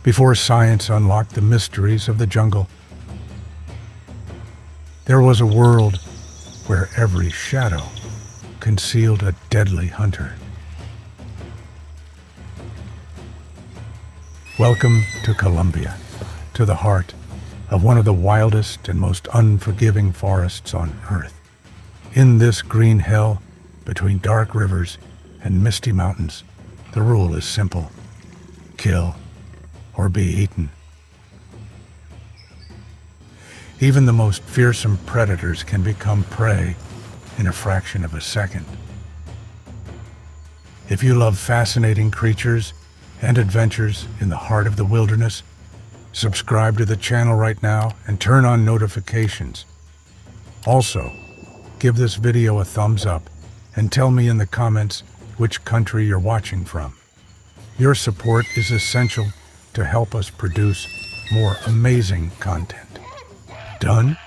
before science unlocked the mysteries of the jungle. There was a world where every shadow concealed a deadly hunter. Welcome to Colombia, to the heart of one of the wildest and most unforgiving forests on Earth. In this green hell, between dark rivers and misty mountains, the rule is simple: kill or be eaten. Even the most fearsome predators can become prey in a fraction of a second. If you love fascinating creatures and adventures in the heart of the wilderness, subscribe to the channel right now and turn on notifications. Also, give this video a thumbs up and tell me in the comments which country you're watching from. Your support is essential to help us produce more amazing content. Done?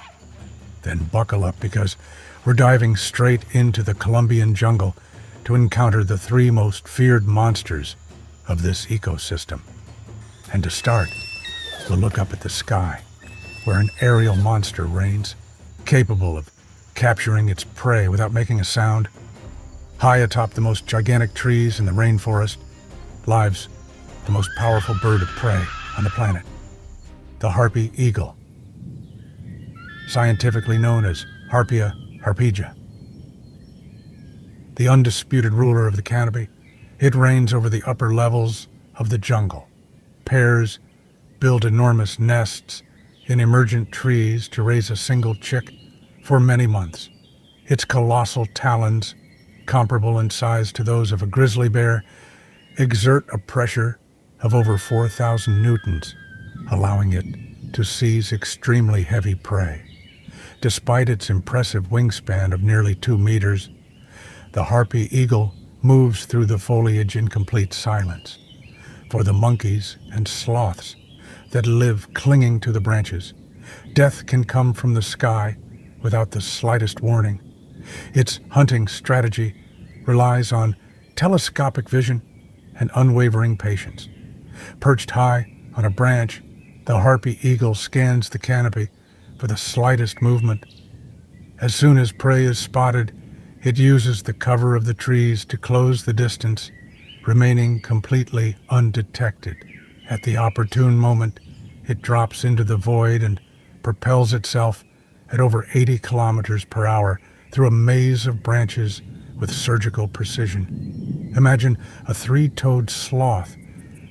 Then buckle up, because we're diving straight into the Colombian jungle to encounter the three most feared monsters of this ecosystem. And to start, we'll look up at the sky, where an aerial monster reigns, capable of capturing its prey without making a sound. High atop the most gigantic trees in the rainforest lives the most powerful bird of prey on the planet, the Harpy Eagle, scientifically known as Harpy Eagle. The undisputed ruler of the canopy, it reigns over the upper levels of the jungle. Pairs build enormous nests in emergent trees to raise a single chick for many months. Its colossal talons, comparable in size to those of a grizzly bear, exert a pressure of over 4,000 newtons, allowing it to seize extremely heavy prey. Despite its impressive wingspan of nearly 2 meters, the Harpy Eagle moves through the foliage in complete silence. For the monkeys and sloths that live clinging to the branches, death can come from the sky without the slightest warning. Its hunting strategy relies on telescopic vision and unwavering patience. Perched high on a branch, the Harpy Eagle scans the canopy for the slightest movement. As soon as prey is spotted, it uses the cover of the trees to close the distance, remaining completely undetected. At the opportune moment, it drops into the void and propels itself at over 80 kilometers per hour through a maze of branches with surgical precision. Imagine a 3-toed sloth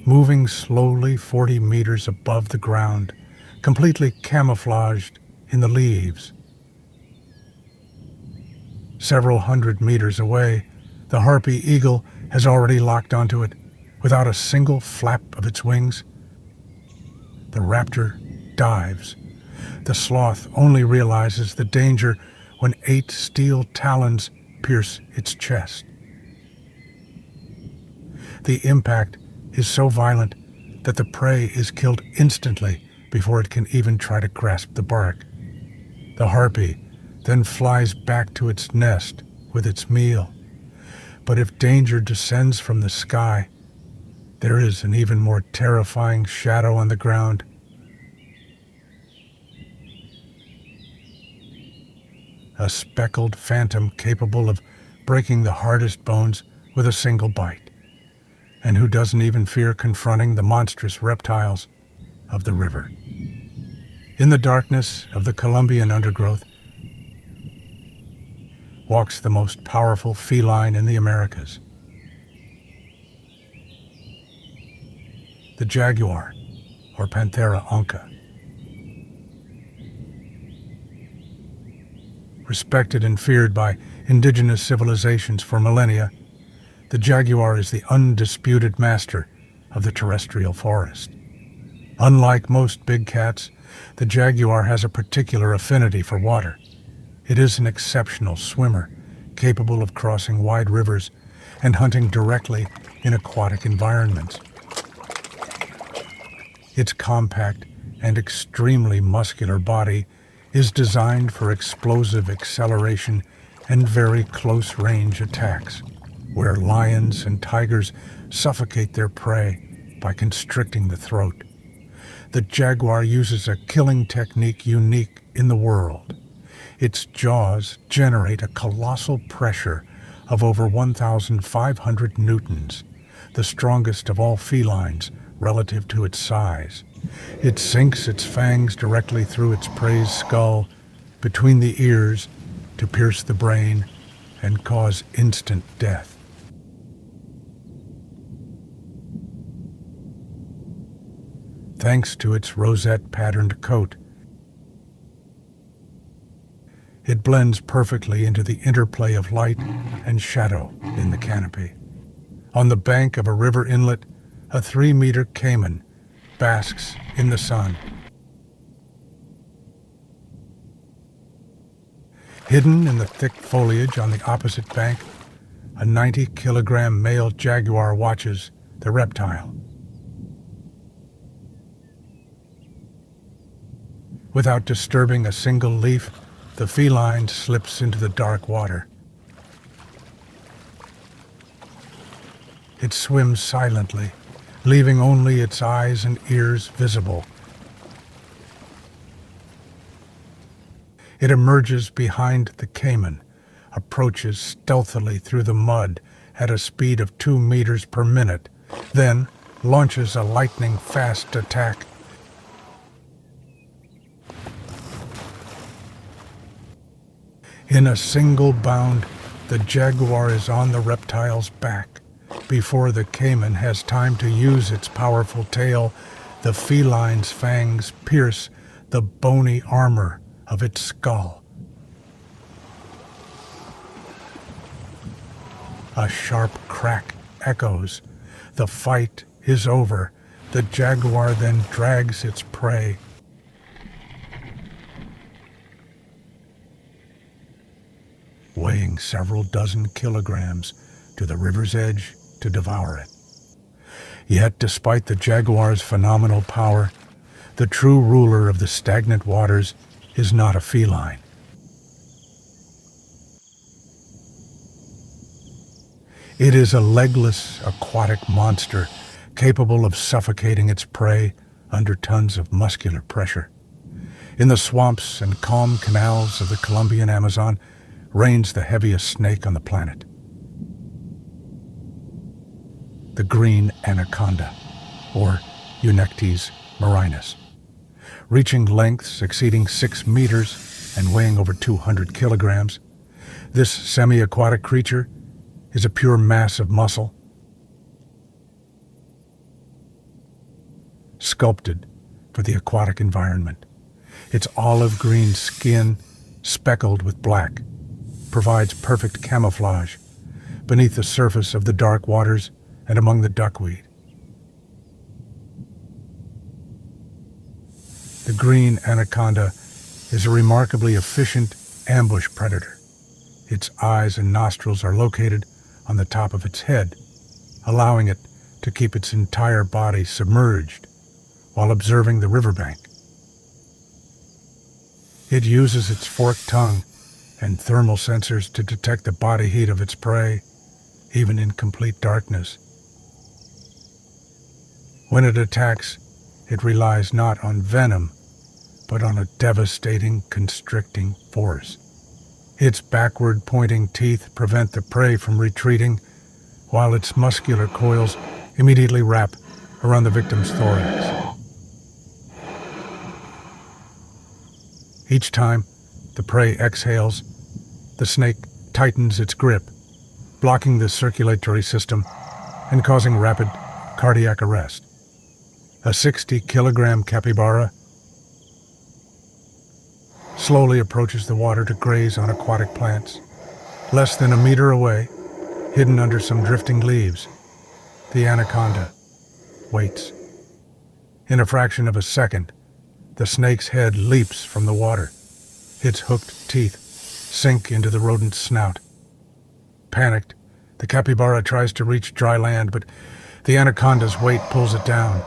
moving slowly 40 meters above the ground, completely camouflaged in the leaves. Several hundred meters away, the Harpy Eagle has already locked onto it. Without a single flap of its wings, the raptor dives. The sloth only realizes the danger when 8 steel talons pierce its chest. The impact is so violent that the prey is killed instantly before it can even try to grasp the bark. The harpy then flies back to its nest with its meal. But if danger descends from the sky, there is an even more terrifying shadow on the ground. A speckled phantom capable of breaking the hardest bones with a single bite, and who doesn't even fear confronting the monstrous reptiles of the river. In the darkness of the Colombian undergrowth walks the most powerful feline in the Americas, the jaguar, or Panthera onca. Respected and feared by indigenous civilizations for millennia, the jaguar is the undisputed master of the terrestrial forest. Unlike most big cats, the jaguar has a particular affinity for water. It is an exceptional swimmer, capable of crossing wide rivers and hunting directly in aquatic environments. Its compact and extremely muscular body is designed for explosive acceleration and very close-range attacks, where lions and tigers suffocate their prey by constricting the throat. The jaguar uses a killing technique unique in the world. Its jaws generate a colossal pressure of over 1,500 newtons, the strongest of all felines relative to its size. It sinks its fangs directly through its prey's skull, between the ears, to pierce the brain and cause instant death. Thanks to its rosette-patterned coat, it blends perfectly into the interplay of light and shadow in the canopy. On the bank of a river inlet, a 3-meter caiman basks in the sun. Hidden in the thick foliage on the opposite bank, a 90-kilogram male jaguar watches the reptile. Without disturbing a single leaf, the feline slips into the dark water. It swims silently, leaving only its eyes and ears visible. It emerges behind the caiman, approaches stealthily through the mud at a speed of 2 meters per minute, then launches a lightning-fast attack. In a single bound, the jaguar is on the reptile's back. Before the caiman has time to use its powerful tail, the feline's fangs pierce the bony armor of its skull. A sharp crack echoes. The fight is over. The jaguar then drags its prey. Weighing several dozen kilograms, to the river's edge to devour it. Yet, despite the jaguar's phenomenal power, the true ruler of the stagnant waters is not a feline. It is a legless aquatic monster capable of suffocating its prey under tons of muscular pressure. In the swamps and calm canals of the Colombian Amazon reigns the heaviest snake on the planet. The green anaconda, or Eunectes murinus. Reaching lengths exceeding 6 meters and weighing over 200 kilograms, this semi-aquatic creature is a pure mass of muscle, sculpted for the aquatic environment. Its olive-green skin, speckled with black, provides perfect camouflage beneath the surface of the dark waters and among the duckweed. The green anaconda is a remarkably efficient ambush predator. Its eyes and nostrils are located on the top of its head, allowing it to keep its entire body submerged while observing the riverbank. It uses its forked tongue and thermal sensors to detect the body heat of its prey, even in complete darkness. When it attacks, it relies not on venom, but on a devastating, constricting force. Its backward-pointing teeth prevent the prey from retreating, while its muscular coils immediately wrap around the victim's thorax. Each time the prey exhales, the snake tightens its grip, blocking the circulatory system and causing rapid cardiac arrest. A 60-kilogram capybara slowly approaches the water to graze on aquatic plants. Less than a meter away, hidden under some drifting leaves, the anaconda waits. In a fraction of a second, the snake's head leaps from the water. Its hooked teeth sink into the rodent's snout. Panicked, the capybara tries to reach dry land, but the anaconda's weight pulls it down.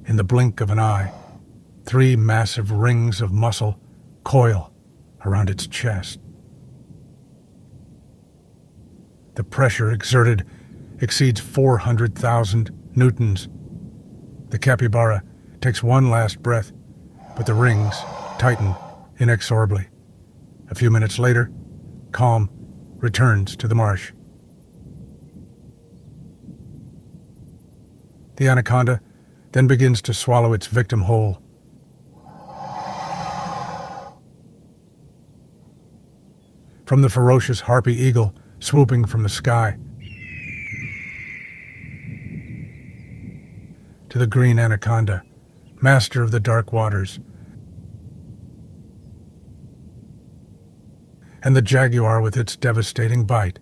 In the blink of an eye, 3 massive rings of muscle coil around its chest. The pressure exerted exceeds 400,000 newtons. The capybara takes one last breath, but the rings tighten inexorably. A few minutes later, calm returns to the marsh. The anaconda then begins to swallow its victim whole. From the ferocious Harpy Eagle swooping from the sky to the green anaconda, master of the dark waters, and the jaguar with its devastating bite.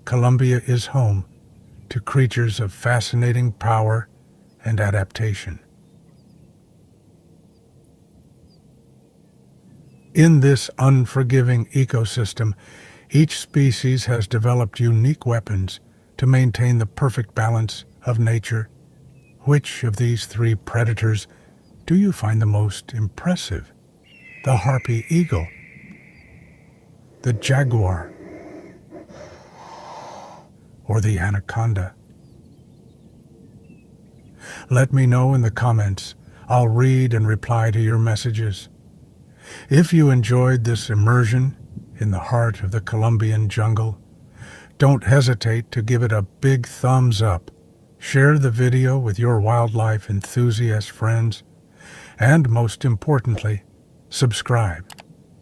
Colombia is home to creatures of fascinating power and adaptation. In this unforgiving ecosystem, each species has developed unique weapons to maintain the perfect balance of nature. Which of these three predators do you find the most impressive? The Harpy Eagle, the jaguar, or the anaconda? Let me know in the comments. I'll read and reply to your messages. If you enjoyed this immersion in the heart of the Colombian jungle, don't hesitate to give it a big thumbs up. Share the video with your wildlife enthusiast friends, and most importantly, subscribe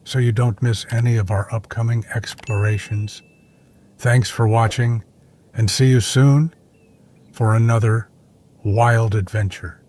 so you don't miss any of our upcoming explorations. Thanks for watching, and see you soon for another wild adventure.